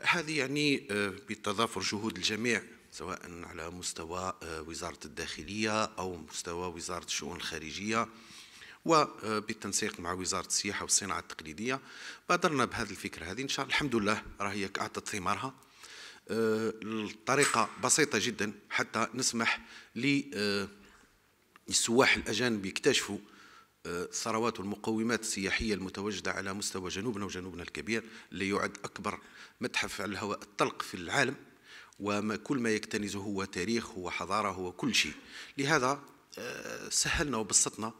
هذه يعني بتضافر جهود الجميع، سواء على مستوى وزارة الداخلية أو مستوى وزارة الشؤون الخارجية، وبالتنسيق مع وزارة السياحة والصناعة التقليدية. بادرنا بهذه الفكرة هذه، إن شاء الله الحمد لله راهي أعطت ثمارها. الطريقة بسيطة جدا حتى نسمح للسواح الأجانب يكتشفوا الثروات والمقومات السياحية المتواجدة على مستوى جنوبنا وجنوبنا الكبير، اللي يعد أكبر متحف على الهواء الطلق في العالم، وكل ما يكتنزه هو تاريخ، هو حضارة، هو كل شيء. لهذا سهلنا وبسطنا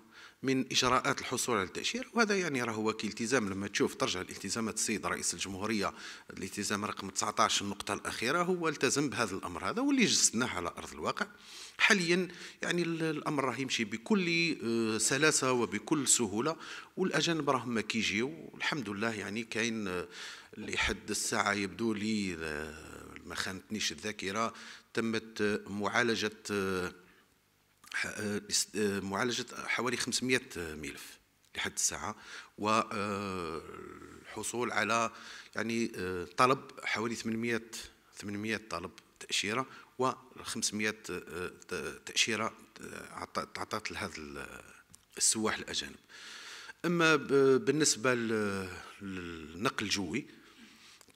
من إجراءات الحصول على التأشيرة، وهذا يعني راه هو التزام. لما تشوف ترجع الالتزامات السيد رئيس الجمهورية، الالتزام رقم 19 النقطة الأخيرة، هو التزم بهذا الأمر هذا واللي جسدناه على أرض الواقع. حاليا يعني الأمر راه يمشي بكل سلاسة وبكل سهولة، والأجانب راهم ما كيجيو الحمد لله. يعني كاين لحد الساعة يبدو لي ما خانتنيش الذاكرة تمت معالجة حوالي 500 ملف لحد الساعة، والحصول على يعني طلب حوالي 800 طلب تأشيرة، و500 تأشيرة تعطات لهذا السواح الأجانب. أما بالنسبة للنقل الجوي،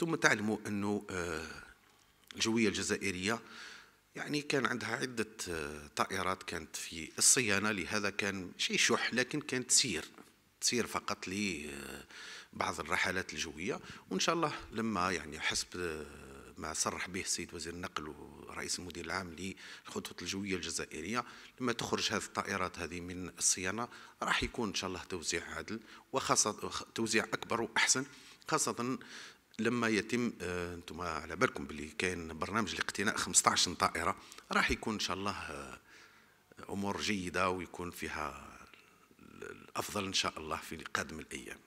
ثم تعلموا أنه الجوية الجزائرية يعني كان عندها عدة طائرات كانت في الصيانة، لهذا كان شيء شح، لكن كانت تسير فقط لبعض الرحلات الجوية. وإن شاء الله لما يعني حسب ما صرح به السيد وزير النقل ورئيس المدير العام للخطوط الجوية الجزائرية، لما تخرج هذه الطائرات هذه من الصيانة راح يكون إن شاء الله توزيع عادل، وخاصة توزيع أكبر وأحسن، خاصة لما يتم. انتم على بالكم باللي كاين برنامج لاقتناء 15 طائرة، راح يكون ان شاء الله امور جيدة ويكون فيها الافضل ان شاء الله في قادم الايام.